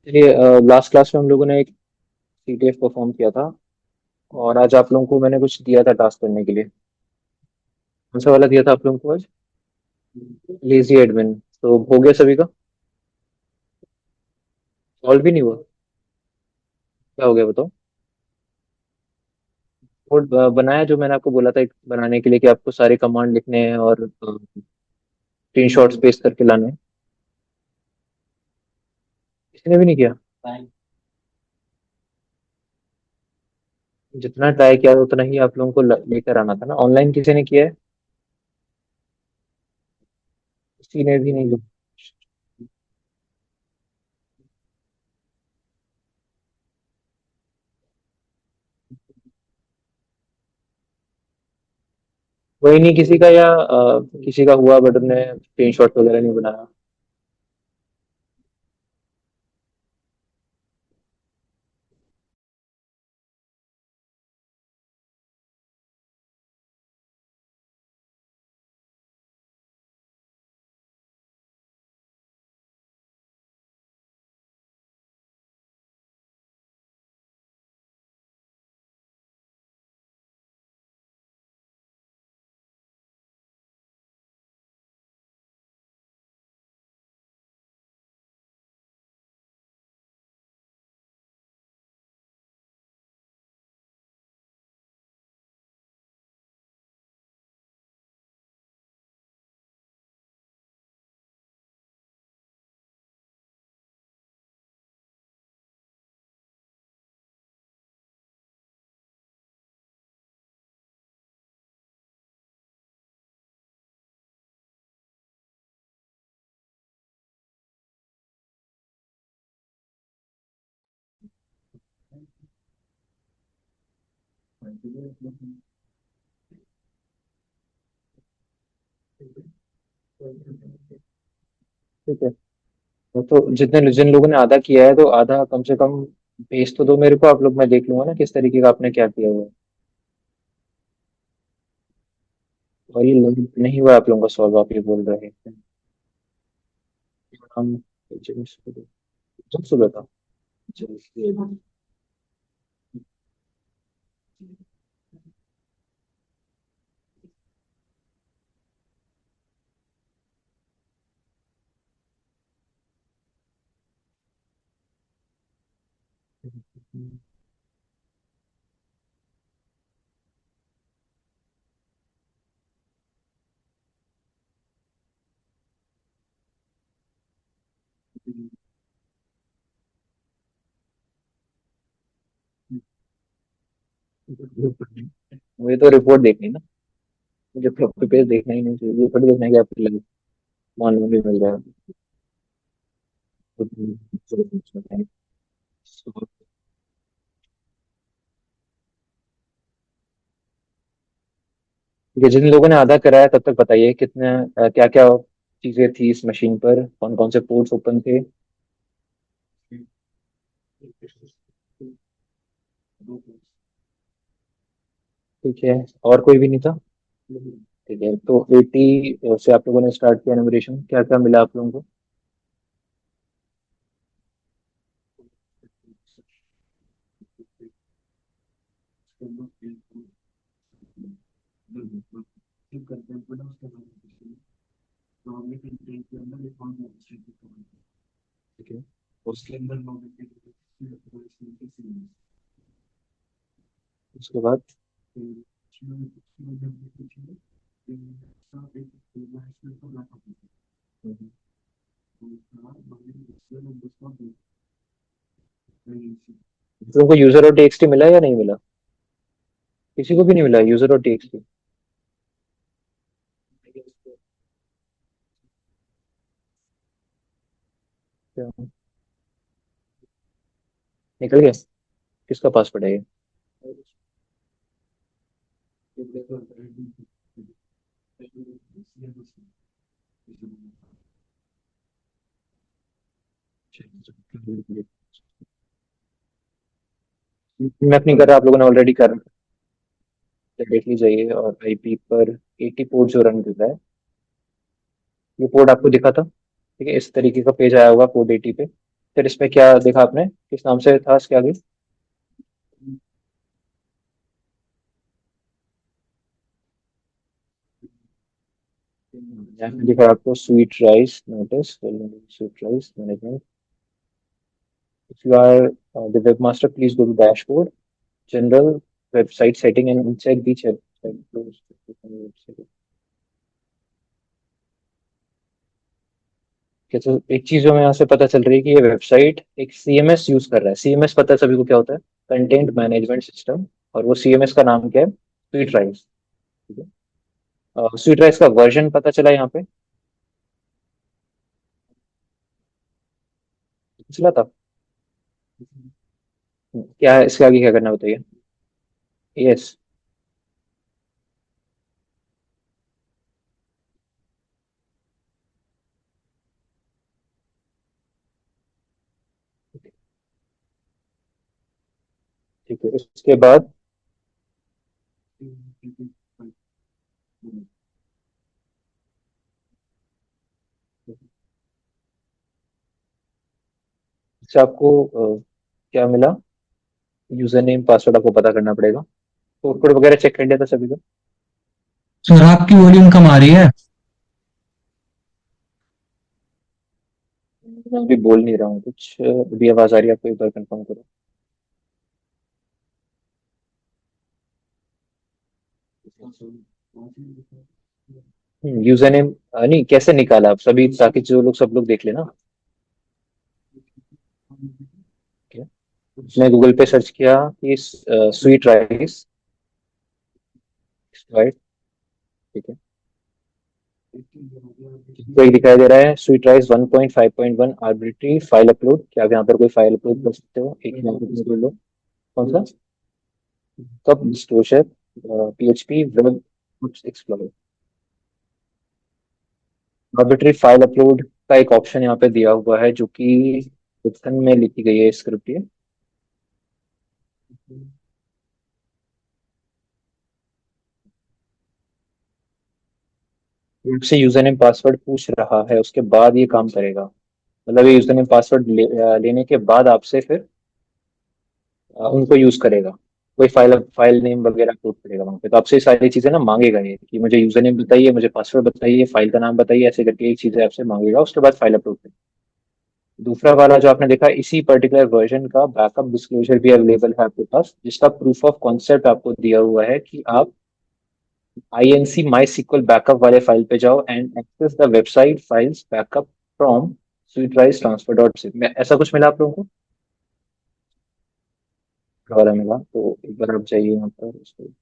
चलिए, last class में हम लोगों ने एक सीटीएफ परफॉर्म किया था। और आज आप लोगों को मैंने कुछ दिया था टास्क करने के लिए। कौन सा वाला दिया था आप लोगों को आज? Lazy admin. तो हो गया सभी का? सॉल्व भी नहीं हुआ? क्या हो गया बताओ। कोड बनाया जो मैंने आपको बोला था एक बनाने के लिए कि आपको सारे कमांड लिखने हैं और स्क्रीन शॉट्स पेस्ट करके लाने हैं। किसी ने भी नहीं किया? जितना ट्राई किया उतना ही आप लोगों को लेकर आना था ना। ऑनलाइन किसी ने किया है? किसी ने भी नहीं किया। वही नहीं किसी का, या किसी का हुआ बट उन्होंने स्क्रीन शॉट वगैरह नहीं बनाया? ठीक है। तो जिन लोगों ने आधा किया है तो आधा कम से कम भेज तो दो मेरे को। आप लोग, मैं देख लूंगा ना किस तरीके का आपने क्या किया हुआ है। और ये नहीं हुआ आप लोगों का सॉल्व, आप ये बोल रहे हैं। हम जब सुबह था। मुझे तो रिपोर्ट देखनी है ना। मुझे फ्लॉपी पेज देखना ही नहीं चाहिए। ये थोड़ी देखना है कि आपको लगे मालूम भी मिल जाएगा। ठीक है, जिन लोगों ने आधा कराया तब तक बताइए कितने क्या क्या चीजें थी इस मशीन पर, कौन कौन से पोर्ट्स ओपन थे। ठीक है। और कोई भी नहीं था? ठीक है, तो 80 से आप लोगों ने स्टार्ट किया एनुमरेशन। क्या क्या मिला आप लोगों को? ठीक है। उसके बाद? हम्म। आप लोगों को यूजर और टेक्स्ट मिला या नहीं मिला? किसी को भी नहीं मिला यूजर और टेक्स्ट? निकल गया? किसका पासवर्ड है ये? मैं अपनी कर रहा, आप लोगों ने ऑलरेडी कर देख ली जाइए। और आईपी पर 80 पोर्ट जो रन कर रहा है, ये पोर्ट आपको दिखा था? ठीक है, इस तरीके का पेज आया होगा पोर्ट 80 पे। फिर इसमें क्या देखा आपने, किस नाम से था इसके आगे? यहाँ पे दिखा आपको sweet rice notice, sweet rice management. If you are the webmaster, please go to dashboard, general, website setting, and check the chat. तो एक चीज जो मैं यहाँ से पता चल रही है कि ये वेबसाइट एक सीएमएस यूज कर रहा है। सीएमएस पता है सभी को क्या होता है? Content management system. और वो सीएमएस का नाम क्या है? Sweet rice. ठीक है। स्वीट राइस का वर्जन पता चला यहाँ पे? चला था। क्या है इसके आगे, क्या करना है बताइए? यस। ठीक है, उसके बाद इससे आपको क्या मिला? यूजर नेम पासवर्ड आपको पता करना पड़ेगा। कोड कोड वगैरह चेक कर लिया था सभी का? सर आपकी वॉल्यूम कम आ रही है। मैं अभी बोल नहीं रहा हूँ कुछ, अभी आवाज आ रही है आपको? एक बार कंफर्म करो। यूजर नेम नहीं, कैसे निकाला आप सभी, ताकि जो लोग, सब लोग देख लेना। ठीक है। उसने गूगल पे सर्च किया कि स्वीट राइस, राइट? ठीक है। तो एक दिखाई दे रहा है sweet rice 1.5.1 arbitrary file upload. क्या आप यहाँ पर कोई फाइल अपलोड कर सकते हो? एक यहाँ पे कर लो। कौन सा? कब disclosure, PHP web explorer. Arbitrary file upload का एक ऑप्शन यहाँ पे दिया हुआ है, जो कि पाइथन में लिखी गई है स्क्रिप्ट ये। से यूजर नेम पासवर्ड पूछ रहा है, उसके बाद ये काम करेगा। मतलब ये यूजर नेम पासवर्ड लेने के बाद आपसे फिर उनको यूज करेगा। कोई फाइल नेम वगैरह अपलोड करेगा वहाँ पे, तो आपसे ये सारी चीजें ना मांगेगा, ये कि मुझे यूजर नेम बताइए, मुझे पासवर्ड बताइए, फाइल का नाम बताइए, ऐसे करके एक चीजें आपसे मांगेगा, उसके बाद फाइल अपलोड करेगा। दूसरा वाला जो आपने देखा, इसी पर्टिकुलर वर्जन का बैकअप डिस्क्लोजर भी अवेलेबल है आपके पास, जिसका प्रूफ ऑफ कॉन्सेप्ट आपको दिया हुआ है कि आप INC MySQL बैकअप वाले फाइल पे जाओ and access the website files backup from स्वीटराइज ट्रांसफर डॉट zip में, ऐसा कुछ मिला आप लोगों को? वाला मिला तो एक बार आप जाइए यहाँ पर उसको।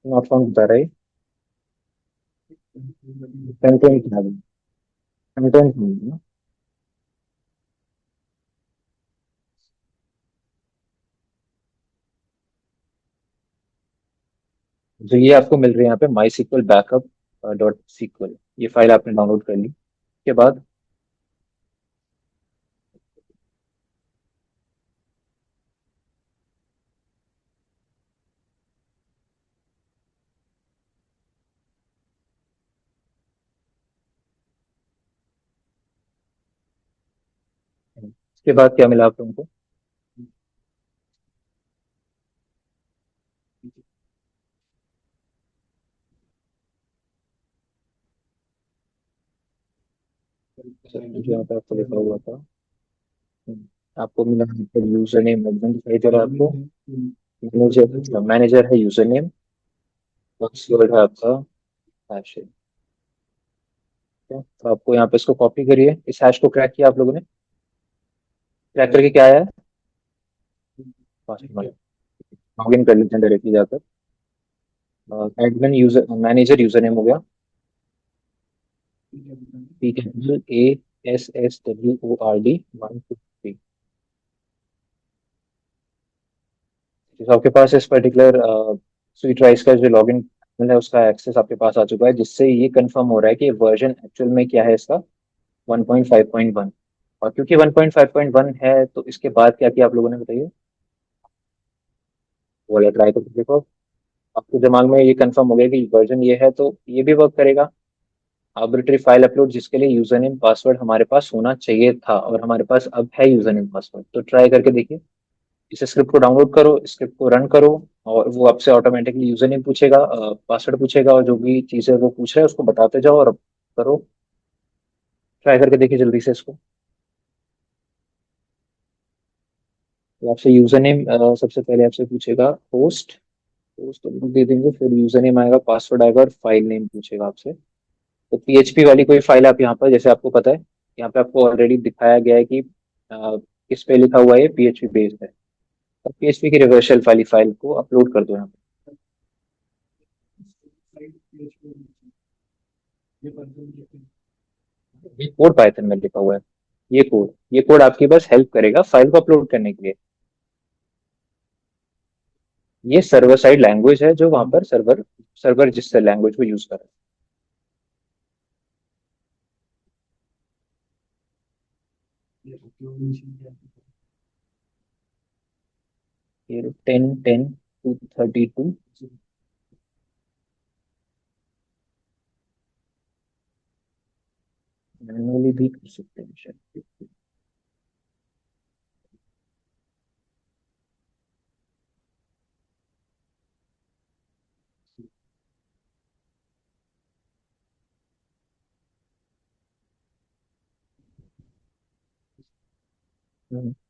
नॉट फाउंड बता रहा है। कंटेंट है, कंटेंट नहीं है ना। जो ये आपको मिल रही है यहाँ पे माई सिक्वल बैकअप डॉट सिक्वल, ये फाइल आपने डाउनलोड कर ली के बाद उसके बाद क्या मिला आप लोगों को? जो यहाँ पे आपको लिखा हुआ था, आपको मिला यूजर नेम एकदम दिखाई दे रहा है आपको। मैनेजर, मैनेजर है यूजर नेम, पासवर्ड है आपका हैश है। है तो आपको यहाँ पे इसको कॉपी करिए, इस हैश को क्रैक किया आप लोगों ने, क्रैक करके क्या आया है, पासवर्ड। लॉगिन कर लेते हैं डायरेक्टली जाकर। Admin user manager user name हो गया, पी कैपिटल ASSWORD 123। तो आपके पास इस पर्टिकुलर स्वीट राइस का जो लॉगिन है उसका एक्सेस आपके पास आ चुका है, जिससे ये कंफर्म हो रहा है कि वर्जन एक्चुअल में क्या है इसका, 1.5.1। और क्योंकि 1.5.1 है तो इसके बाद क्या किया आप लोगों ने बताइए, वो वाला ट्राई करके देखो। आपके दिमाग में ये कंफर्म हो गया कि वर्जन ये है तो ये भी वर्क करेगा। आर्बिट्री फाइल अपलोड जिसके लिए यूजर नेम पासवर्ड हमारे पास होना चाहिए था और हमारे पास अब है यूजर नेम पासवर्ड, तो ट्राई करके देखिए। इस स्क्रिप्ट को डाउनलोड करो, स्क्रिप्ट को रन करो, और वो आपसे ऑटोमेटिकली यूजर नेम पूछेगा, पासवर्ड पूछेगा, और जो भी चीज़ें वो पूछ रहा है उसको बताते जाओ और करो। ट्राई करके देखिए जल्दी से इसको। तो आपसे यूजर नेम सबसे पहले आपसे पूछेगा होस्ट, होस्ट दे देंगे, फिर यूजर नेम आएगा, पासवर्ड आएगा और फाइल नेम पूछेगा आपसे। तो पीएचपी वाली कोई फाइल आप यहाँ पर, जैसे आपको पता है यहाँ पे आपको ऑलरेडी दिखाया गया है कि किस पे लिखा हुआ है, पीएचपी बेस्ड है। तो पीएचपी की रिवर्सल वाली फाइल को अपलोड कर दो यहाँ पे। ये कोड पाइथन में लिखा हुआ है, ये कोड आपकी बस हेल्प करेगा फाइल को अपलोड करने के लिए। ये सर्वर साइड लैंग्वेज है जो वहां पर सर्वर सर्वर जिस लैंग्वेज को यूज कर रहा है। ये 10.10 to 32 मैनुअली भी कर सकते हैं शायद।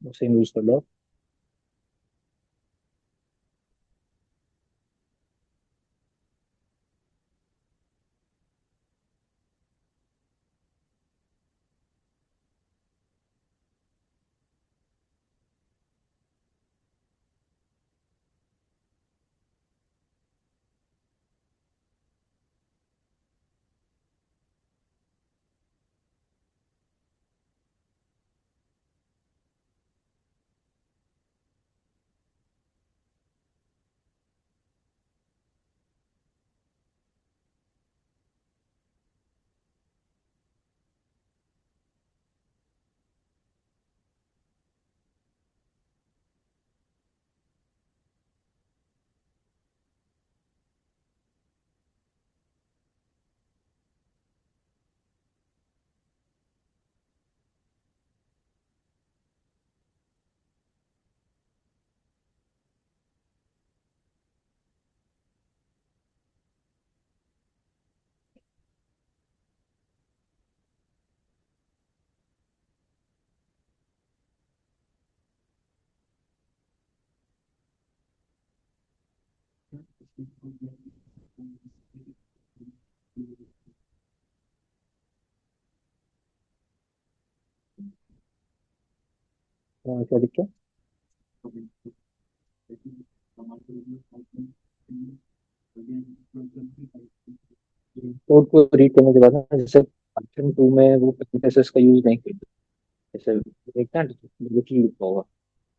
उसे यूज कर लो। क्या दिक्कत, कोड को रीड करने के बाद ना, जैसे Python 2 में वो पैरामीटर्स का यूज नहीं करते, जैसे देखना लिखी लिखा होगा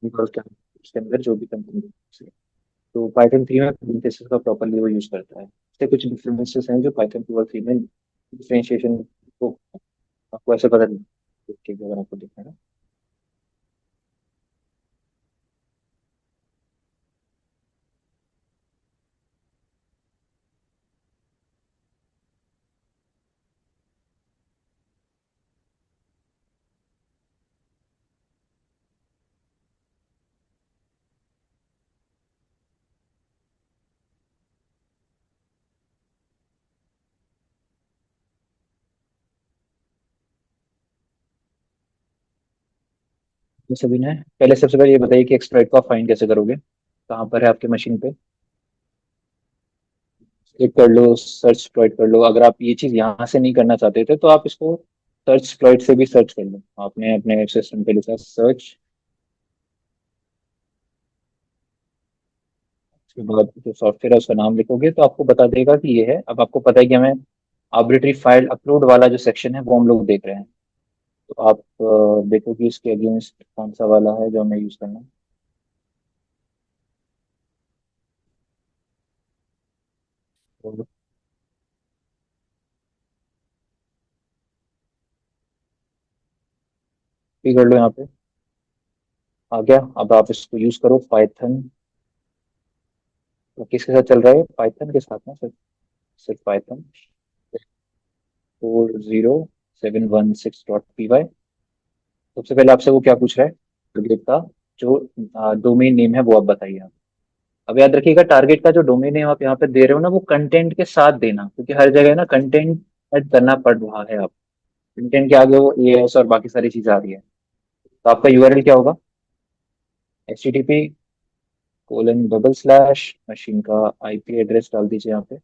बिकॉज क्या, उसके अंदर जो भी कंटेंट है। तो पाइथन 3 में पैरामीटर्स का प्रॉपरली वो यूज करता है। इससे कुछ डिफरेंसेस हैं जो पाइथन 2 और 3 में डिफरेंशिएशन को आपको ऐसे पता नहीं, ठीक है अगर आपको देखना है। तो सभी ने पहले सबसे पहले ये बताइए कि एक्सप्लॉइट को आप फाइंड कैसे करोगे, कहाँ पर है आपके मशीन पे। क्लिक कर लो, सर्च एक्सप्लॉइट कर लो। अगर आप ये चीज यहाँ से नहीं करना चाहते थे तो आप इसको सर्च एक्सप्लॉइट से भी सर्च कर लो। आपने अपने सिस्टम पे लिखा सर्च, उसके बाद जो सॉफ्टवेयर है उसका नाम लिखोगे तो आपको बता देगा कि ये है। अब आपको पता है कि हमें आर्बिट्री फाइल अपलोड वाला जो सेक्शन है वो हम लोग देख रहे हैं। तो आप देखो कि इसके अगेंस्ट कौन सा वाला है जो हमें यूज करना है। तो भी कर लो यहाँ पे। आ गया। अब आप इसको यूज करो पाइथन। तो किसके साथ चल रहा है? पाइथन के साथ ना, सिर्फ सिर्फ पाइथन। 407161.py। सबसे पहले आपसे वो क्या पूछ रहा है? टारगेट का जो डोमेन नेम है वो आप बताइए आप। अब याद रखिएगा, टारगेट का जो डोमेन नेम आप यहाँ पे दे रहे हो ना, वो कंटेंट के साथ देना, क्योंकि हर जगह ना कंटेंट ऐड करना पड़ रहा है। आप कंटेंट के आगे वो एएस और बाकी सारी चीजें आ रही है। तो आपका यूआरएल क्या होगा? http:// मशीन का आईपी एड्रेस डाल दीजिए यहाँ पे।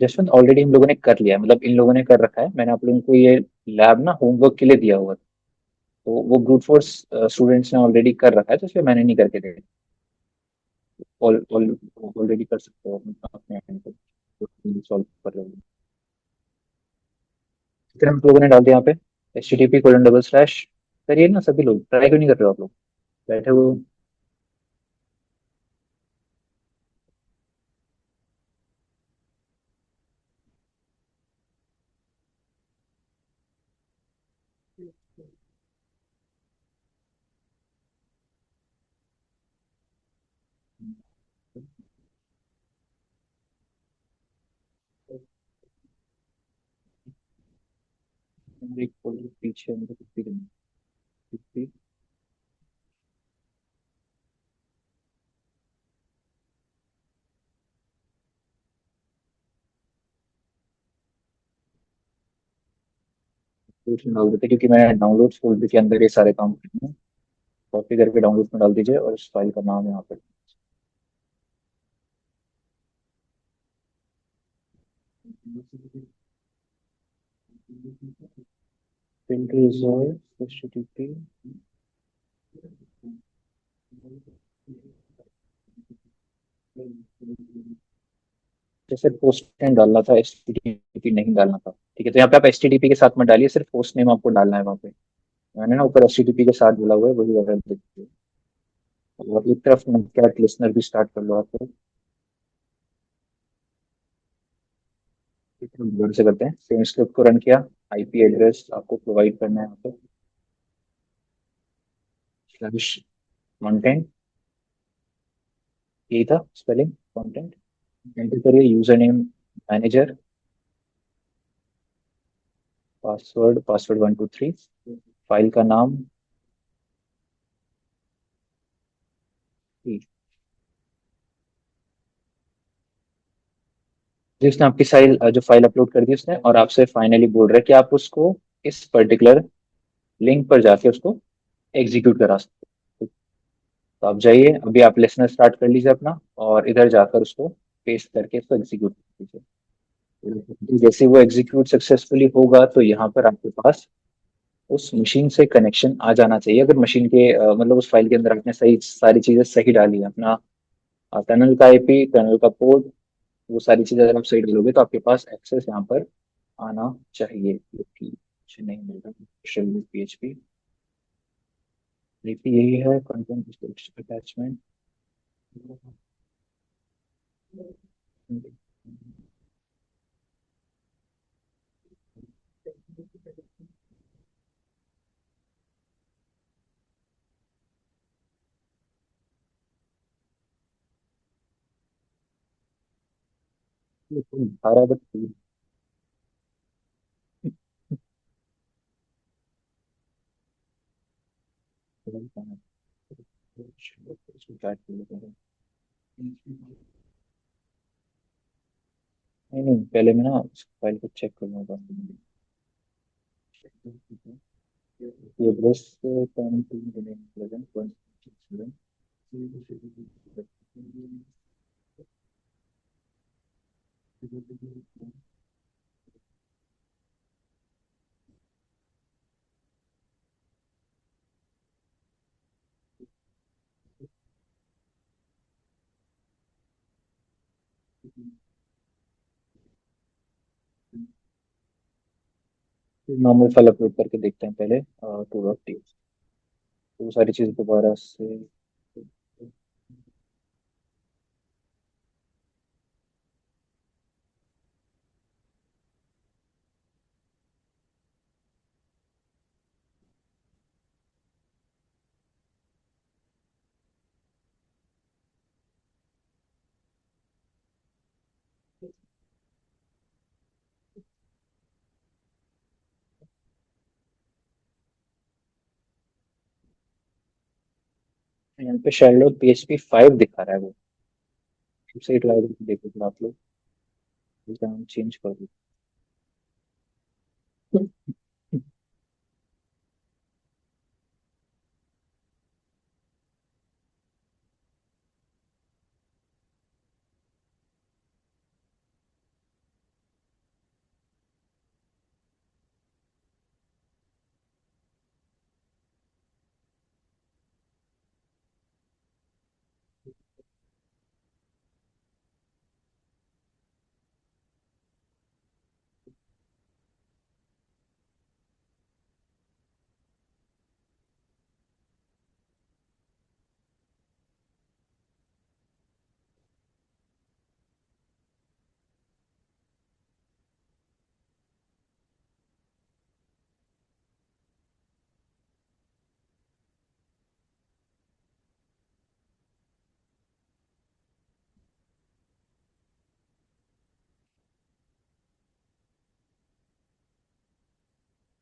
जसवंत ऑलरेडी हम लोगों ने कर लिया है, मतलब इन लोगों ने कर रखा है। मैंने आप लोगों को ये लैब ना होमवर्क के लिए दिया हुआ था। तो वो ब्रूट फोर्स स्टूडेंट्स ने ऑलरेडी कर रखा है, तो इसलिए मैंने नहीं करके दे। ऑलरेडी कर सकते हो अपने end पे सॉल्व कर रहे हो। फिर हम लोगों ने डाल दिया यहाँ पे http:// करिए ना सभी लोग, ट्राई क्यों नहीं कर रहे हो आप लोग बैठे हुए हो? एक folder पीछे मुझे कितनी करनी है? डाल देते, क्योंकि मैं डाउनलोड फोल्डर के अंदर ये सारे काम करने हैं। कॉपी करके डाउनलोड में डाल दीजिए और इस फाइल का नाम यहाँ पे प्रिंट रिजॉल्व http। जैसे पोस्ट नेम डालना था, एचटीटीपी नहीं डालना था। ठीक है, तो यहाँ पे आप एचटीटीपी के साथ में डालिए, सिर्फ पोस्ट नेम आपको डालना है वहाँ पे। मैंने ना ऊपर एचटीटीपी के साथ बोला हुआ है, वही वगैरह देखिए। और एक तरफ कैट लिसनर भी स्टार्ट कर लो आप। जोर से करते हैं, सेम स्क्रिप्ट को रन किया। आईपी एड्रेस आपको प्रोवाइड करना है यहाँ पे, स्लैश कंटेंट। यही था स्पेलिंग, कंटेंट। एंटर करिए user name manager, password password 123, file का नाम। जिसने आपकी फाइल जो फाइल अपलोड कर दी उसने, और आपसे फाइनली बोल रहा है कि आप उसको इस पर्टिकुलर लिंक पर जाके उसको एग्जीक्यूट करा सकते हो। तो आप जाइए, अभी आप लिसनर स्टार्ट कर लीजिए अपना, और इधर जाकर उसको पेस्ट करके इसको एग्जीक्यूट कर लीजिए। जैसे वो एग्जीक्यूट सक्सेसफुली होगा तो यहाँ पर आपके पास उस मशीन से कनेक्शन आ जाना चाहिए। अगर मशीन के मतलब उस फाइल के अंदर आपने सही सारी चीजें सही डाली है, अपना टनल का आईपी, टनल का पोर्ट, वो सारी चीजें अगर आप सही डालोगे तो आपके पास एक्सेस यहाँ पर आना चाहिए, जो कि मुझे नहीं मिल रहा। पीएचपी लिपि यही है, कंटेंट अटैचमेंट। सारा बट नहीं नहीं, पहले मैं ना फाइल को चेक करूंगा। ये brush pen to normal file upload करके देखते हैं पहले टू डॉट टी। तो वो सारी चीज़ दोबारा से। यहाँ पे शैलो PHP 5 दिखा रहा है वो। वेबसाइट ट्राई करके देखो फिर आप लोग। इसका नाम चेंज कर दो।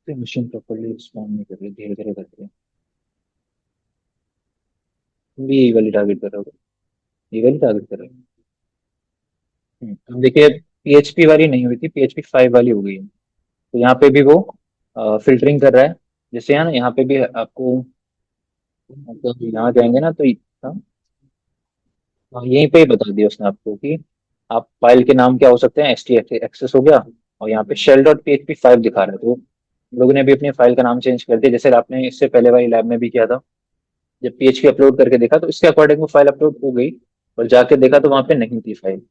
तो मशीन प्रॉपरली रिस्पॉन्ड नहीं कर रही, धीरे धीरे कर रही है। तुम भी यही वाली टारगेट कर रहे हो? ये वाली टारगेट कर रहे हो? अब देखिए, PHP वाली नहीं हुई थी, PHP 5 वाली हो गई है। तो यहाँ पे भी वो फिल्टरिंग कर रहा है। जैसे यहाँ पे भी आपको, मतलब यहाँ जाएंगे ना तो हाँ, यहीं पे ही बता दिया उसने आपको कि आप फाइल के नाम क्या हो सकते हैं। HT एक्सेस हो गया। और यहाँ पे shell.php 5 दिखा रहा है। तो हम लोगों ने भी अपनी फाइल का नाम चेंज कर दिया, जैसे आपने इससे पहले वाली लैब में भी किया था। जब PHP अपलोड करके देखा तो इसके अकॉर्डिंग वो फाइल अपलोड हो गई। और जाके देखा तो वहां पे नहीं थी फाइल।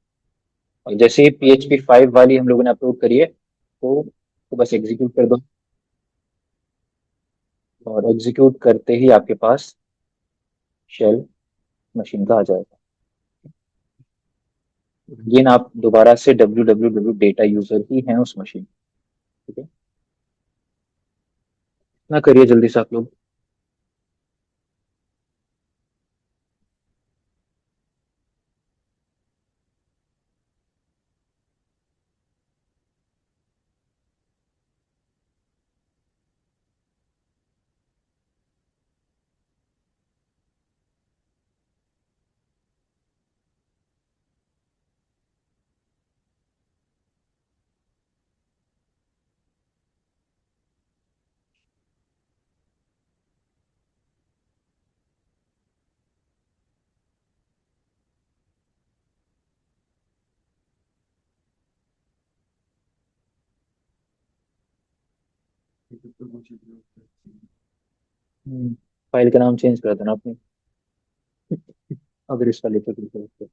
और जैसे ही PHP 5 वाली हम लोगों ने अपलोड करी है तो बस एग्जीक्यूट कर दो। और एग्जीक्यूट करते ही आपके पास शेल मशीन का आ जाएगा। ये ना आप दोबारा से www डेटा यूजर ही हैं उस मशीन। ठीक है। ना करिए जल्दी से आप लोग। हम्म, फाइल का नाम चेंज कर देना आपने, अगर इस वाले पे क्लिक करो तो।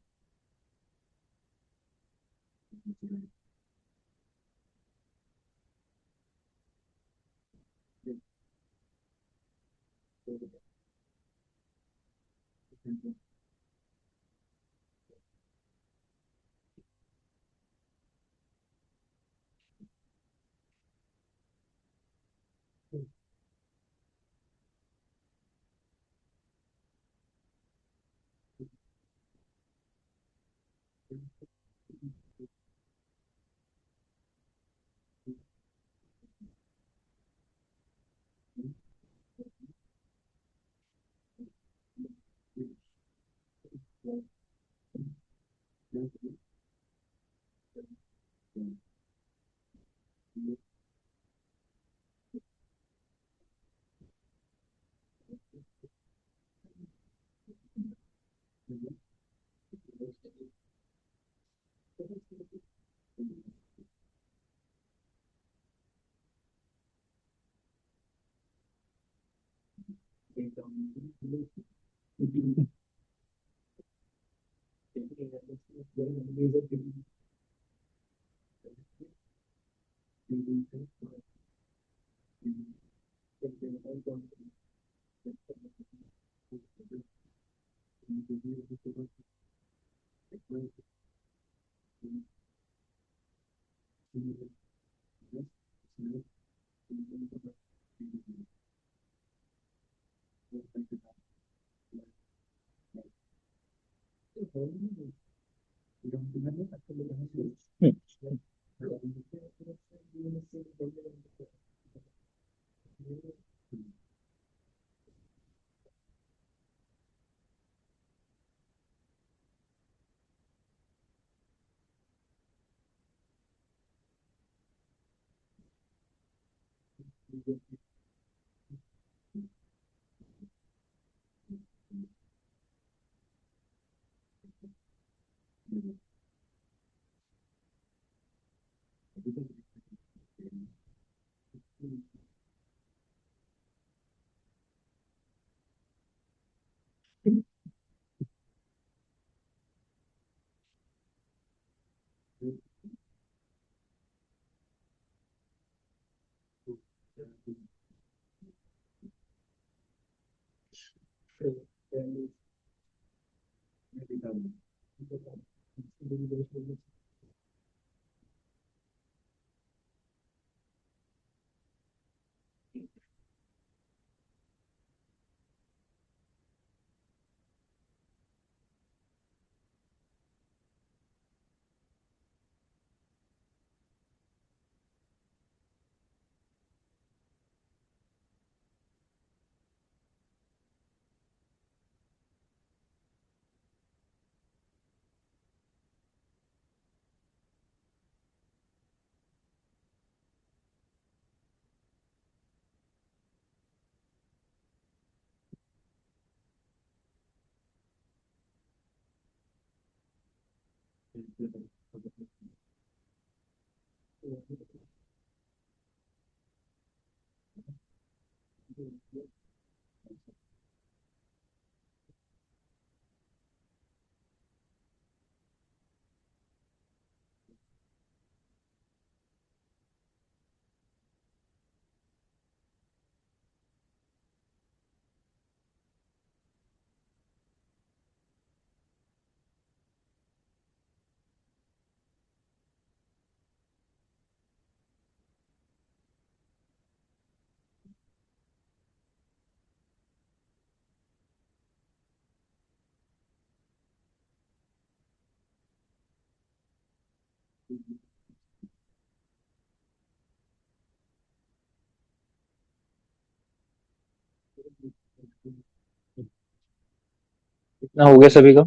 इतना हो गया सभी का।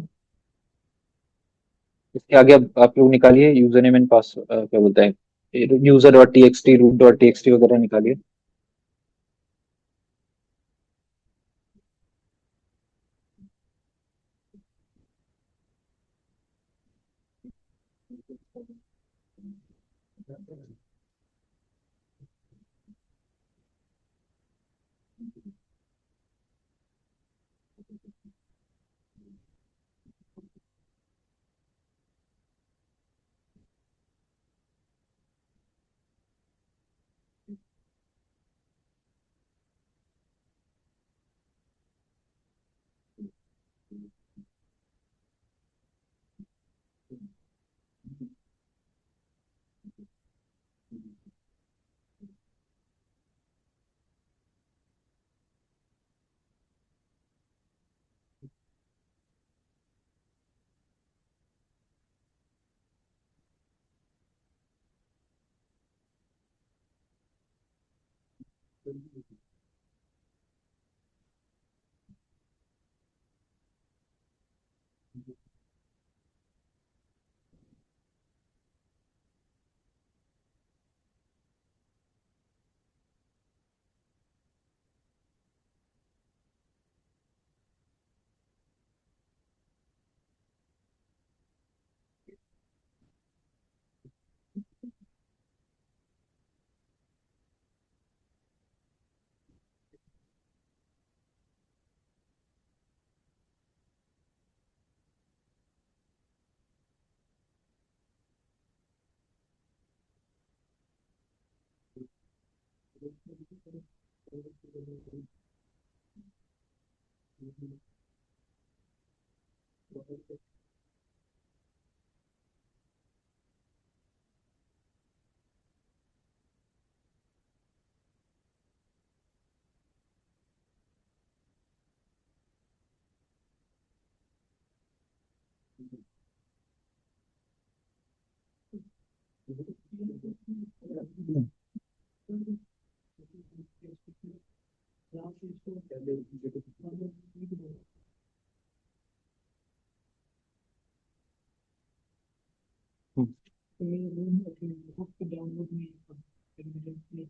इसके आगे अब आप लोग निकालिए यूजर नेम एंड पास क्या बोलता है, user dot T X T, root dot T X T वगैरह निकालिए।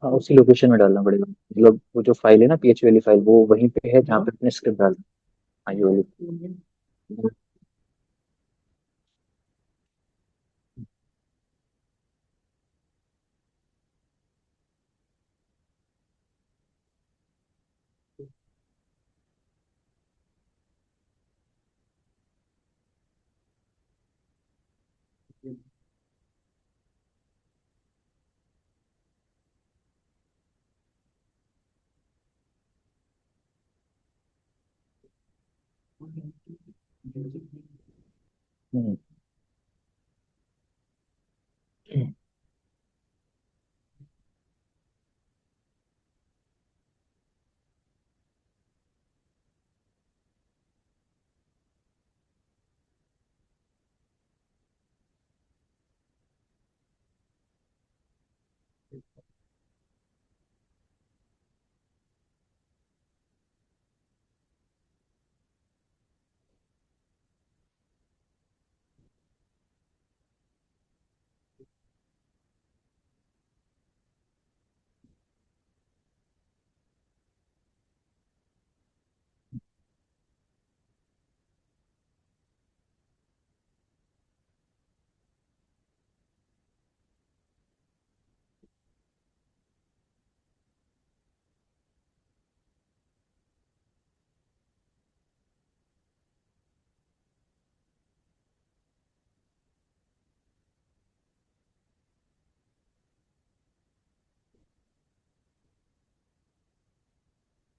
हाँ, उसी लोकेशन में डालना पड़ेगा, मतलब वो जो फाइल है ना, PHP वाली फाइल, वो वहीं पे है जहाँ पे अपने स्क्रिप्ट डालना। हाँ, ये वाली। हम्म।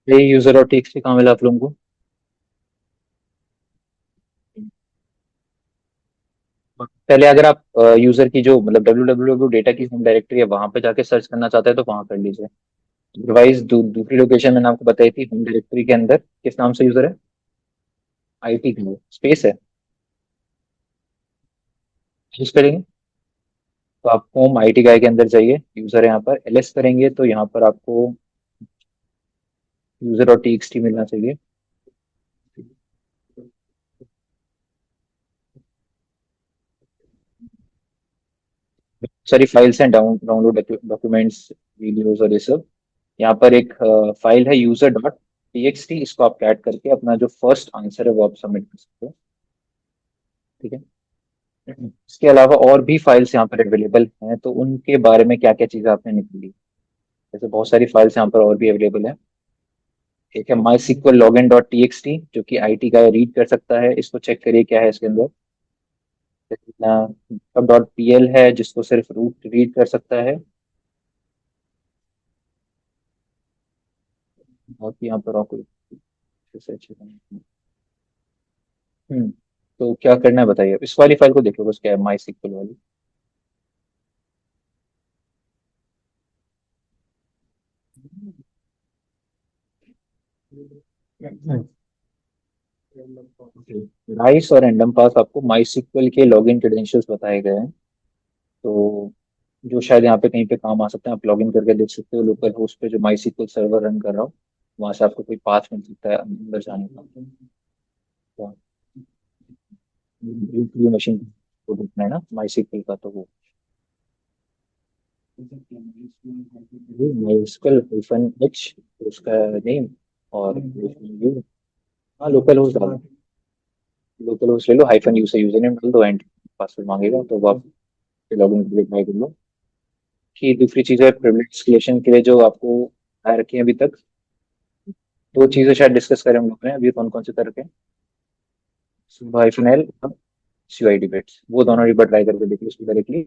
ये यूजर और टेक्स्ट कहाँ मिला आप लोगों को? पहले अगर आप यूजर की जो मतलब www डेटा की होम डायरेक्टरी है वहां पे जाके सर्च करना चाहते हैं तो वहां कर लीजिए। अदरवाइज दूसरी लोकेशन मैंने आपको बताई थी, होम डायरेक्टरी के अंदर किस नाम से यूजर है? IT के लिए स्पेस है, यूज करेंगे। तो आप होम IT गाय के अंदर जाइए, यूजर है यहाँ पर, LS करेंगे तो यहाँ पर आपको यूजर और TXT मिलना चाहिए। सारी फाइल्स हैं, डाउनलोड डॉक्यूमेंट्स, वीडियोस और ये सब। यहाँ पर एक फाइल है user.txt, इसको आप ऐड करके अपना जो फर्स्ट आंसर है वो आप सबमिट कर सकते हो। ठीक है। इसके अलावा और भी फाइल्स यहाँ पर अवेलेबल हैं, तो उनके बारे में क्या क्या चीज़ें आपने निकाली? जैसे बहुत सारी फाइल्स यहाँ पर और भी अवेलेबल है। एक है MySQL login dot T X T, जो कि IT का रीड कर सकता है, इसको चेक करिए क्या है इसके अंदर। डॉट PL है जिसको सिर्फ रूट रीड कर सकता है। बाकी यहाँ पर और कोई रिसर्च है? हम्म। तो क्या करना है बताइए, इस वाली फाइल को देखो, बस क्या है, माई सिक्वल वाली। राइस और रैंडम पास आपको माई सिक्वल के लॉगिन क्रेडेंशियल्स बताए गए हैं, तो जो शायद यहाँ पे कहीं पे काम आ सकते हैं, आप लॉगिन करके देख सकते हो लोकल होस्ट पे जो माई सिक्वल सर्वर रन कर रहा हो, वहां से आपको कोई पाथ मिल सकता है अंदर जाने का। तो मशीन को देखना है ना माई सिक्वल का, तो वो माई सिक्वल -H, उसका नेम, और यू। हाँ, लोकल होस्ट ले लो, -U से यूजर नेम डाल दो एंड पासवर्ड मांगेगा तो वो आप लॉगिन करके ट्राई कर लो। कि दूसरी चीज है प्रिविलेज एस्केलेशन के लिए जो आपको आ रखी है अभी तक, दो चीजें शायद डिस्कस करें हम लोग ने अभी, कौन कौन से तरह के? -L और CUID बिट्स, वो दोनों एक बार ट्राई करके देखिए उसको डायरेक्टली।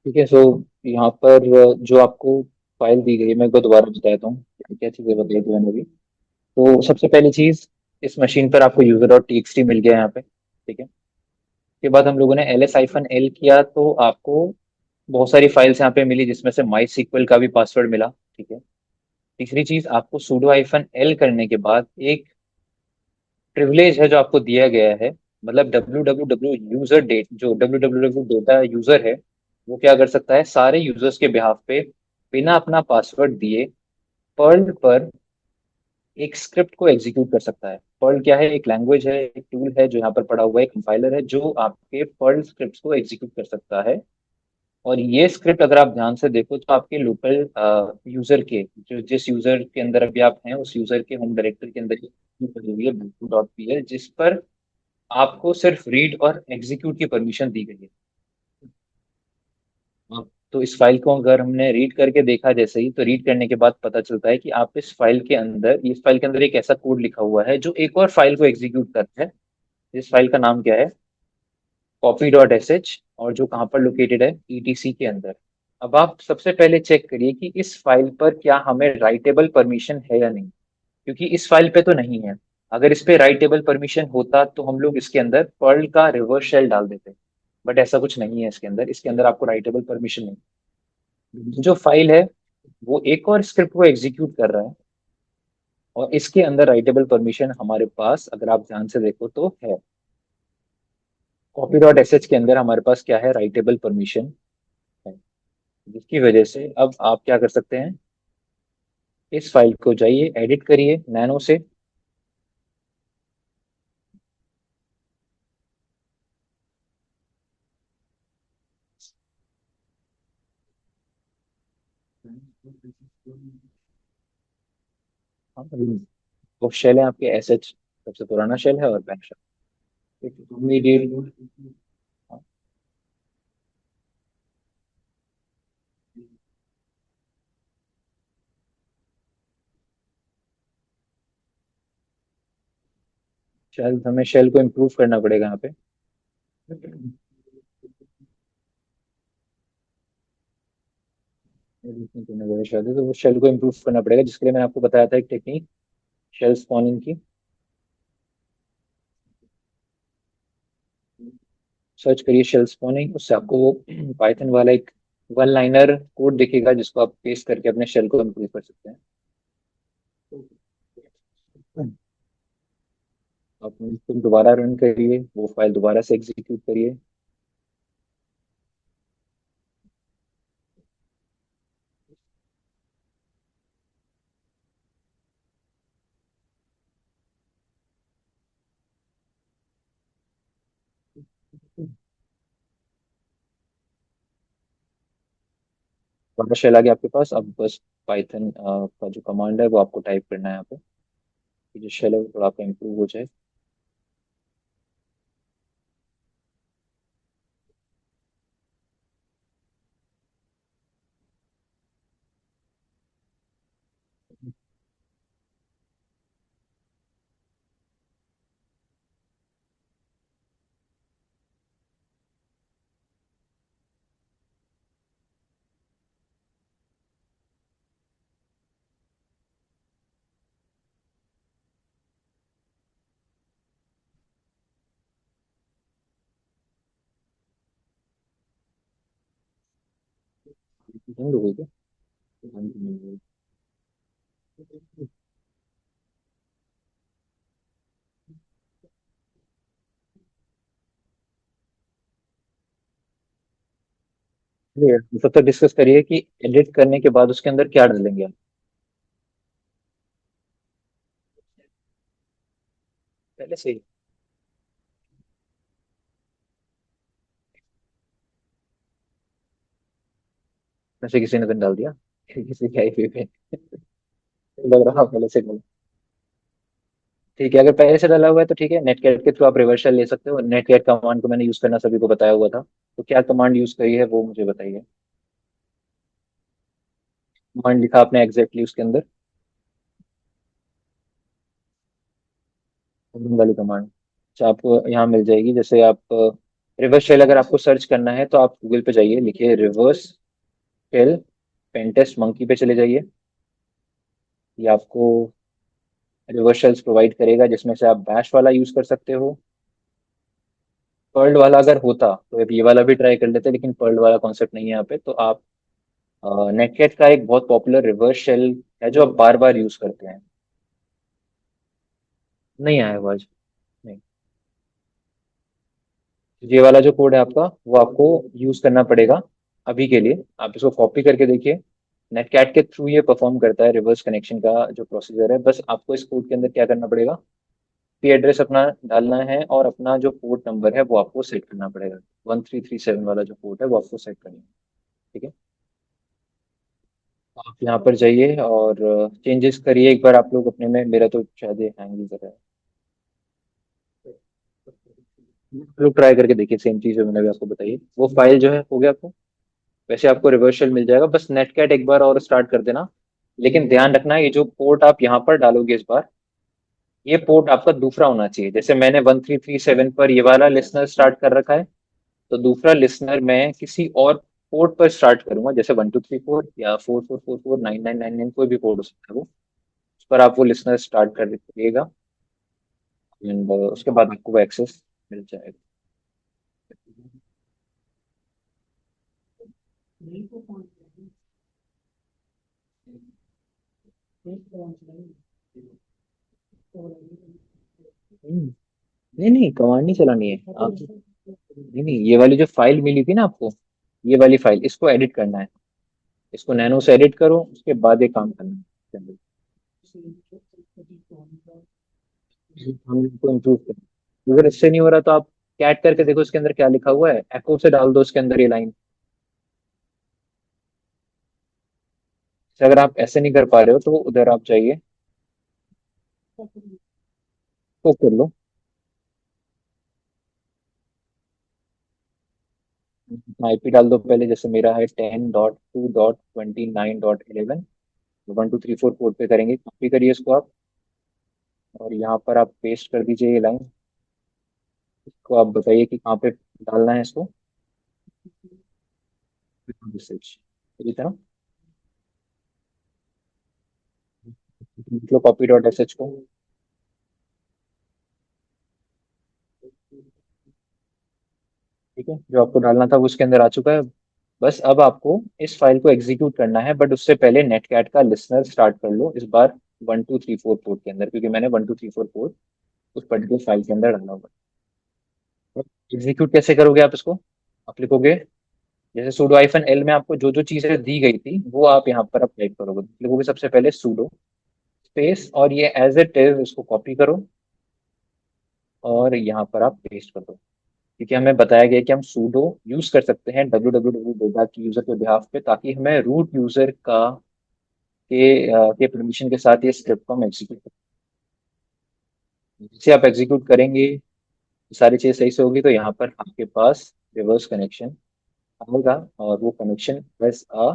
ठीक है। सो यहाँ पर जो आपको फाइल दी गई है, मैं एक बार दोबारा बताता हूँ क्या क्या चीजें बताई थी मैंने अभी। तो सबसे पहली चीज, इस मशीन पर आपको user dot T X T मिल गया यहाँ पे, ठीक है। उसके बाद हम लोगों ने एल एस आइफन एल किया, तो आपको बहुत सारी फाइल्स यहाँ पे मिली, जिसमें से माई सीक्वल का भी पासवर्ड मिला, ठीक है। तीसरी चीज, आपको sudo हाइफन एल करने के बाद एक प्रिविलेज है जो आपको दिया गया है, मतलब W W W user date, जो W W W data user है, वो क्या कर सकता है, सारे यूजर्स के बिहाफ पे बिना अपना पासवर्ड दिए पर्ल पर एक स्क्रिप्ट को एग्जीक्यूट कर सकता है। पर्ल क्या है, एक लैंग्वेज है, एक टूल है जो यहाँ पर पड़ा हुआ है, कंपाइलर है जो आपके पर्ल स्क्रिप्ट्स को एग्जीक्यूट कर सकता है। और ये स्क्रिप्ट अगर आप ध्यान से देखो तो आपके लोकल यूजर के, जो जिस यूजर के अंदर अभी आप हैं उस यूजर के होम डायरेक्टरी के अंदर ही पड़ी हुई है, डॉट पी एल, जिस पर आपको सिर्फ रीड और एग्जीक्यूट की परमिशन दी गई है। तो इस फाइल को अगर हमने रीड करके देखा, जैसे ही तो रीड करने के बाद पता चलता है कि आप इस फाइल के अंदर एक ऐसा कोड लिखा हुआ है जो एक और फाइल को एग्जीक्यूट करता है। इस फाइल का नाम क्या है, कॉपी डॉट एस एच, और जो कहाँ पर लोकेटेड है, ईटीसी के अंदर। अब आप सबसे पहले चेक करिए कि इस फाइल पर क्या हमें राइटेबल परमिशन है या नहीं, क्योंकि इस फाइल पे तो नहीं है। अगर इस पे राइटेबल परमिशन होता तो हम लोग इसके अंदर पर्ल का रिवर्स शेल डाल देते, बट ऐसा कुछ नहीं है इसके अंदर आपको राइटेबल परमिशन नहीं। जो फाइल है वो एक और स्क्रिप्ट को एग्जीक्यूट कर रहा है, और इसके अंदर राइटेबल परमिशन हमारे पास, अगर आप ध्यान से देखो तो है। कॉपी डॉट एस के अंदर हमारे पास क्या है, राइटेबल परमिशन है, जिसकी वजह से अब आप क्या कर सकते हैं, इस फाइल को जाइए, एडिट करिए नैनो से। हाँ, वो शेल है आपके एस एच, सबसे पुराना शेल है, और बैक शेल इमीडिएट। शेल, हमें शेल को इम्प्रूव करना पड़ेगा यहाँ पे। शायद तो वो शेल को इम्प्रूव करना पड़ेगा, जिसके लिए मैंने आपको बताया था एक टेक्निक, शेल स्पॉनिंग की। सर्च करिए शेल स्पॉनिंग, उससे आपको वो पाइथन वाला एक वन लाइनर कोड दिखेगा, जिसको आप पेस्ट करके अपने शेल को इम्प्रूव कर सकते हैं। आप तुम दोबारा रन करिए, वो फाइल दोबारा से एग्जीक्यूट करिए। दोबारा शेल आ गया आपके पास, अब बस पाइथन का जो कमांड है वो आपको टाइप करना है यहाँ पे, कि जो शेल है वो थोड़ा आपका इम्प्रूव हो जाए। बंद हो गई क्या? बंद नहीं हुई। चलिए, तब तक डिस्कस करिए कि एडिट करने के बाद उसके अंदर क्या डालेंगे आप, पहले से ही। वैसे किसी ने तो नहीं डाल दिया, किसी के आईपी पे लग रहा पहले से डाला। ठीक है, अगर पहले से डाला हुआ है तो ठीक है, नेटकैट के थ्रू आप रिवर्सल ले सकते हो। नेटकैट कमांड को मैंने यूज करना सभी को बताया हुआ था, तो क्या कमांड यूज करी है वो मुझे बताइए। कमांड लिखा आपने एग्जैक्टली उसके अंदर, वाली कमांड। अच्छा, आपको यहाँ मिल जाएगी, जैसे आप रिवर्स शेल अगर आपको सर्च करना है तो आप गूगल पे जाइए, लिखिए रिवर्स शेल पेंटेस्ट मंकी पे चले जाइए। ये आपको रिवर्स शेल्स प्रोवाइड करेगा, जिसमें से आप बैश वाला यूज कर सकते हो। पर्ल वाला अगर होता तो अब ये वाला भी ट्राई कर लेते, लेकिन पर्ल वाला कॉन्सेप्ट नहीं है यहाँ पे, तो आप नेटकेट का एक बहुत पॉपुलर रिवर्स शेल है जो आप बार बार यूज करते हैं। नहीं आया आवाज। नहीं। ये वाला जो कोड है आपका, वो आपको यूज करना पड़ेगा अभी के लिए। आप इसको कॉपी करके देखिए। नेटकैट के थ्रू ये परफॉर्म करता है, रिवर्स कनेक्शन का जो प्रोसीजर है। बस आपको इस कोड के अंदर क्या करना पड़ेगा, पी एड्रेस अपना डालना है और अपना जो पोर्ट नंबर है वो आपको सेट करना पड़ेगा। 1337 वाला जो पोर्ट है वो आपको सेट करना है। ठीक है। आप यहाँ पर जाइए और चेंजेस करिए एक बार आप लोग अपने में। मेरा तो शायद ये हैंग ही कर रहा है। आप लोग ट्राई करके देखिए, सेम चीज़ है मैंने भी आपको बताई। वो फाइल जो है हो गया आपको। वैसे आपको रिवर्सल मिल जाएगा, बस नेटकैट एक बार और स्टार्ट कर देना। लेकिन ध्यान रखना, ये जो पोर्ट आप यहाँ पर डालोगे इस बार, ये पोर्ट आपका दूसरा होना चाहिए। जैसे मैंने 1337 पर ये वाला लिसनर स्टार्ट कर रखा है, तो दूसरा लिसनर मैं किसी और पोर्ट पर स्टार्ट करूंगा, जैसे 1234 या 4444 9999, कोई भी पोर्ट हो सकता है वो। उस पर आप वो लिसनर स्टार्ट कर दीजिएगा। एंड उसके बाद आपको वो एक्सेस मिल जाएगा। नहीं नहीं, कमांड नहीं चलानी है आप। नहीं नहीं, ये वाली जो फाइल मिली थी ना आपको, ये वाली फाइल, इसको एडिट करना है। इसको नैनो से एडिट करो, उसके बाद ये काम करना है इसके अंदर। हम इसको इम्प्रूव करें। अगर इससे नहीं हो रहा तो आप कैट करके देखो इसके अंदर क्या लिखा हुआ है, एको से डाल दो इसके अंदर ये लाइन। अगर आप ऐसे नहीं कर पा रहे हो तो उधर आप जाइए, तो कर लो। आईपी डाल दो पहले, जैसे मेरा है 10.2.29.11। 1234 पोर्ट पे करेंगे, कॉपी करिए इसको आप। और यहाँ पर आप पेस्ट कर दीजिए ये लाइन। इसको आप बताइए कि कहाँ पे डालना है इसको। रिसर्च पूरी तरह मतलब कॉपी डॉट एस एच को। ठीक है, जो आपको डालना था वो उसके अंदर आ चुका है। बस अब आपको इस फाइल को एग्जीक्यूट करना है, बट उससे पहले नेटकैट का लिसनर स्टार्ट कर लो इस बार 1234 पोर्ट के अंदर, क्योंकि मैंने 1234 पोर्ट उस पर्टिकुलर फाइल के अंदर डाला होगा। एग्जीक्यूट कैसे करोगे आप इसको, आप लिखोगे, जैसे sudo -l में आपको जो जो चीजें दी गई थी वो आप यहाँ पर आप टाइप करोगे। लिखोगे सबसे पहले sudo स्पेस, और ये एज इट इज इसको कॉपी करो और यहाँ पर आप पेस्ट कर दो। क्योंकि हमें बताया गया कि हम sudo यूज कर सकते हैं www डेटा की यूजर के बिहाफ पे, ताकि हमें रूट यूजर का के परमिशन के साथ ये स्क्रिप्ट को हम एग्जीक्यूट करें। जैसे आप एग्जीक्यूट करेंगे, सारी चीज़ सही से होगी, तो यहाँ पर आपके पास रिवर्स कनेक्शन आएगा। और वो connection as a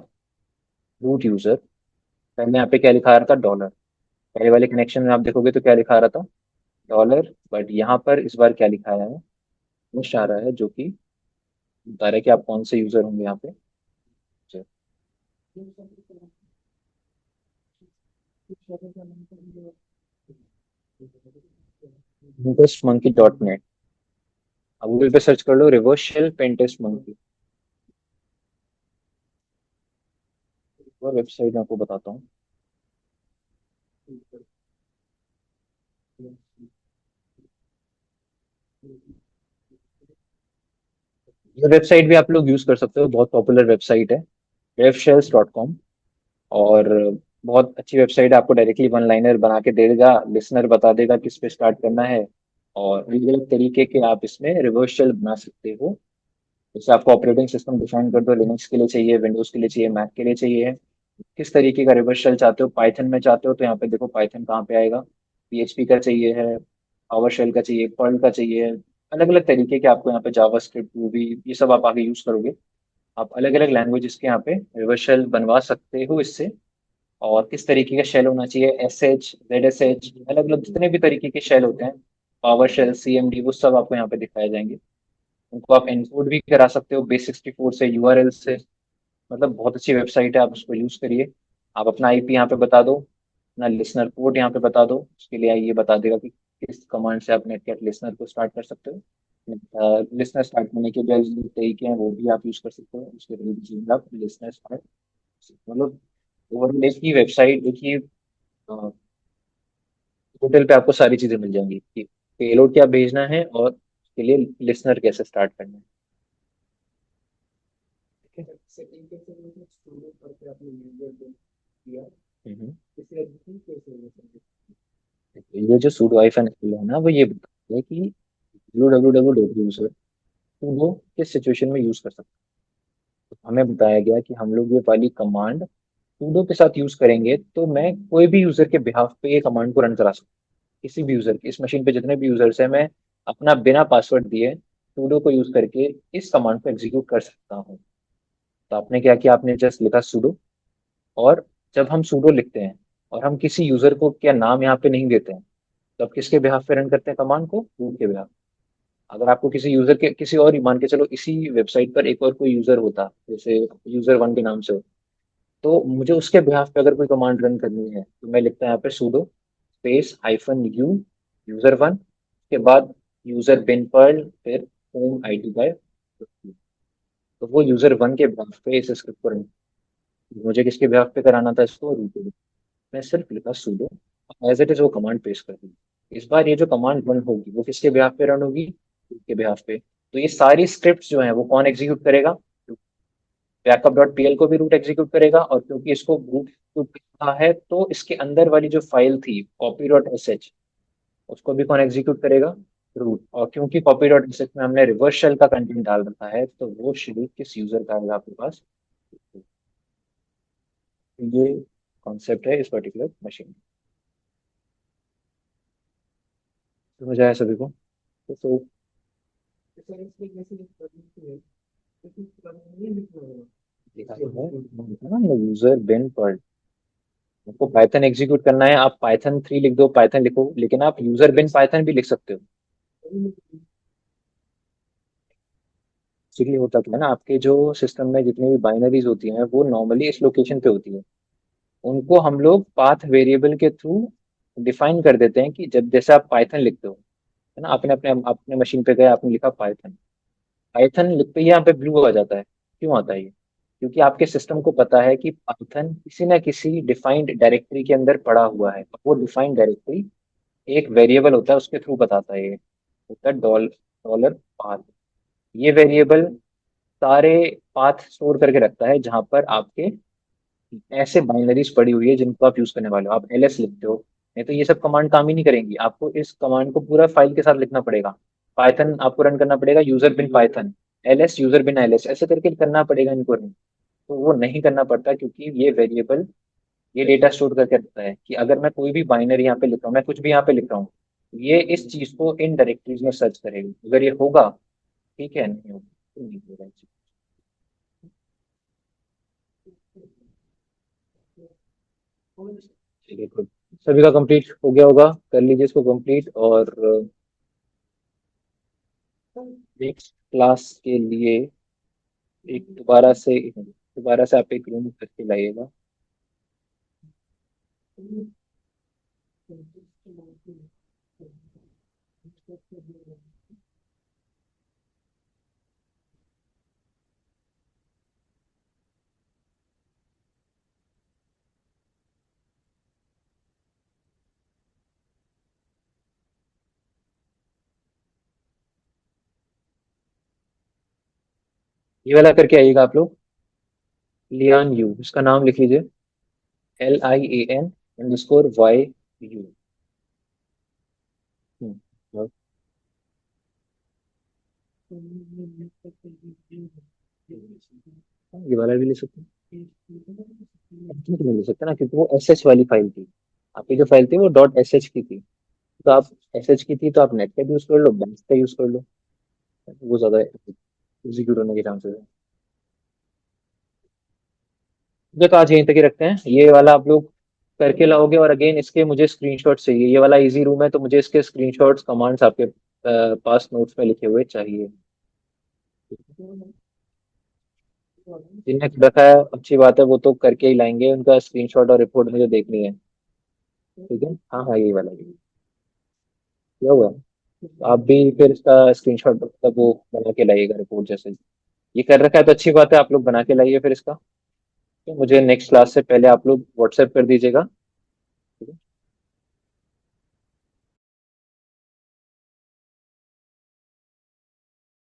root user, पहले यहाँ पे क्या लिखा रहा था, डॉलर। पहले वाले कनेक्शन में आप देखोगे तो क्या लिखा रहा था, डॉलर। बट यहाँ पर इस बार क्या लिखा है, मुश आ रहा है, जो कि बता रहा है कि आप कौन से यूजर होंगे यहाँ पे। Pentest monkey dot net. आप गूगल पे सर्च कर लो रिवर्स शेल पेंटेस्ट मंकी। और वेबसाइट मैं आपको बताता हूँ। ये वेबसाइट भी आप लोग यूज कर सकते हो, बहुत पॉपुलर वेबसाइट है, revshells.com। और बहुत अच्छी वेबसाइट है, आपको डायरेक्टली वन लाइनर बना के दे देगा, लिसनर बता देगा किस पे स्टार्ट करना है। और अलग अलग तरीके के आप इसमें रिवर्स शेल बना सकते हो। जैसे आपको ऑपरेटिंग सिस्टम डिफाइन कर दो, लिनक्स के लिए चाहिए, विंडोज के लिए चाहिए, मैक के लिए चाहिए, किस तरीके का रिवर्स शेल चाहते हो। पाइथन में चाहते हो तो यहाँ पे देखो पाइथन कहाँ पे आएगा, पीएचपी का चाहिए है, पावर शेल का चाहिए, पर्ल का चाहिए। अलग अलग तरीके के आपको यहाँ पे जावा स्क्रिप्ट, रूबी, ये सब आप आगे यूज करोगे। आप अलग अलग लैंग्वेजेस के यहाँ पे रिवर्स शेल बनवा सकते हो इससे। और किस तरीके का शेल होना चाहिए, SH ZSH, अलग अलग जितने भी तरीके के शेल होते हैं, पावर शेल, CMD, वो सब आपको यहाँ पे दिखाए जाएंगे। उनको आप एनकोड भी करा सकते हो बेस 64 से, URL से। मतलब बहुत अच्छी वेबसाइट है, आप उसको यूज करिए। आप अपना आईपी यहाँ पे बता दो, अपना लिसनर पोर्ट यहाँ पे बता दो, उसके लिए ये बता देगा कि किस कमांड से आप नेटगेट लिसनर को स्टार्ट कर सकते हो। लिसनर स्टार्ट करने के जो तरीके हैं वो भी आप यूज कर सकते हो, उसके लिए भी आप लिसनर स्टार्ट, मतलब ओवरऑल एक ही वेबसाइट, एक ही पोर्टल पे आपको सारी चीजें मिल जाएंगी कि पेलोड क्या भेजना है और उसके लिए लिसनर कैसे स्टार्ट करना है। ठीक है। हम्म। ये जो सूडो हाइफन एल है ना, वो ये बताता है कि www सूडो किस सिचुएशन में यूज कर सकते हैं। तो हमें बताया गया कि हम लोग ये वाली कमांड सूडो के साथ यूज करेंगे तो मैं कोई भी यूजर के बिहाफ पे ये कमांड को रन करा सकता हूँ। किसी भी यूजर के, इस मशीन पे जितने भी यूजर्स हैं, मैं अपना बिना पासवर्ड दिए सूडो को यूज करके इस कमांड को एग्जीक्यूट कर सकता हूँ। तो आपने क्या किया, आपने जस्ट लिखा सूडो, और जब हम सूडो लिखते हैं और हम किसी यूजर को क्या नाम यहाँ पे नहीं देते हैं, तो आप किसके बिहाफ पे रन करते हैं कमांड को, रूट के बिहाफ। अगर आपको किसी यूजर के, किसी और ही मान के चलो इसी वेबसाइट पर एक और कोई यूजर होता, जैसे यूजर वन के नाम से हो, तो मुझे उसके बिहाफ पे अगर कोई कमांड रन करनी है तो मैं लिखता हूँ यहाँ पे pseudo space hyphen you user one, उसके बाद यूजर बिन पर्ल, फिर होम आई डी बाय, तो वो यूजर वन के बिहाफ पे इस स्क्रिप्ट को रन, मुझे किसके बिहाफ पे कराना था इसको, रूट पे। मैं सिर्फ लिखा सूडो, एज इट इज वो कमांड पेश कर दी। इस बार ये जो कमांड रन होगी वो किसके बिहाफ पे रन होगी, रूट के बिहाफ पे। तो ये सारी स्क्रिप्ट्स जो है वो कौन एग्जीक्यूट करेगा, बैकअप डॉट पीएल को भी रूट एग्जीक्यूट करेगा, और क्योंकि इसको रूट लिखा है तो इसके अंदर वाली जो फाइल थी कॉपी डॉट एस एच, उसको भी कौन एग्जीक्यूट करेगा, रूट। और क्योंकि कॉपी डॉट एस एच में हमने रिवर्स शेल का कंटेंट डाल रखा है तो वो शेल किस यूजर का आएगा आपके पास। ये कॉन्सेप्ट है इस पर्टिकुलर मशीन। समझ आया सभी को? तो लिखा तो है ना, यूजर बिन पर, आपको पाइथन एग्जीक्यूट करना है, आप पाइथन 3 लिख दो, पाइथन लिखो, लेकिन आप यूजर बिन पाइथन भी लिख सकते हो। एक्चुअली होता क्या है ना, आपके जो सिस्टम में जितनी भी बाइनरीज होती हैं वो नॉर्मली इस लोकेशन पे होती है, उनको हम लोग पाथ वेरिएबल के थ्रू डिफाइन कर देते हैं कि जब जैसे आप पाइथन लिखते हो, है ना, आपने अपने अपने मशीन पे गए, आपने लिखा पाइथन, पाइथन लिखते ही यहाँ पे ब्लू आ जाता है। क्यों आता है ये? क्योंकि आपके सिस्टम को पता है कि पाइथन किसी ना किसी डिफाइंड डायरेक्टरी के अंदर पड़ा हुआ है, वो डिफाइंड डायरेक्टरी एक वेरिएबल होता है, उसके थ्रू बताता है, ये होता है डॉलर पाथ। ये वेरिएबल सारे पाथ स्टोर करके रखता है जहां पर आपके ऐसे बाइनरीज पड़ी हुई है जिनको आप यूज करने वाले हो। आप एलएस लिखते हो, नहीं तो ये सब कमांड काम ही नहीं करेंगी, आपको इस कमांड को पूरा फाइल के साथ लिखना पड़ेगा। पाइथन आपको रन करना पड़ेगा यूजर बिन पाइथन एलएस, यूजर बिन एलएस, ऐसे करके करना पड़ेगा इनको रन। तो वो नहीं करना पड़ता क्योंकि ये वेरिएबल ये डेटा स्टोर करके रखता है कि अगर मैं कोई भी बाइनरी यहाँ पे लिख रहा हूँ, मैं कुछ भी यहाँ पे लिख रहा हूँ, ये इस चीज को इन डायरेक्टरीज में सर्च करेगी, अगर ये होगा ठीक है, नहीं होगा तो नहीं होगा। चलिए गुड, सभी का कंप्लीट हो गया होगा, कर लीजिए इसको कंप्लीट, और नेक्स्ट क्लास के लिए एक दोबारा से आप एक रूम करके लाइएगा। ये वाला करके आइएगा आप लोग, लियान यू, इसका नाम लिख लीजिए, LIAN_YU। ये वाला भी ले सकते हैं, इसमें तो नहीं ले सकते ना क्योंकि वो एस एच वाली फाइल थी, आपकी जो फाइल थी वो डॉट एस एच की थी। तो आप एस एच की थी तो आप नेट का यूज कर लो, बैंक का यूज कर लो, वो ज्यादा एग्जीक्यूट होने के चांसेस है। मुझे तो आज यहीं तक ही रखते हैं, ये वाला आप लोग करके लाओगे, और अगेन इसके मुझे स्क्रीनशॉट चाहिए, ये वाला इजी रूम है तो मुझे इसके स्क्रीनशॉट्स कमांड्स आपके पास नोट्स में लिखे हुए चाहिए। जिनने रखा है अच्छी बात है, वो तो करके ही लाएंगे, उनका स्क्रीनशॉट और रिपोर्ट मुझे देखनी है। ठीक है, हाँ हाँ, यही वाला ही। क्या हुआ? आप भी फिर इसका स्क्रीनशॉट मतलब वो बना के लाइएगा रिपोर्ट जैसे। ये कर रखा है तो अच्छी बात है, आप लोग बना के लाइए फिर इसका। तो मुझे नेक्स्ट क्लास से पहले आप लोग व्हाट्सएप कर दीजिएगा।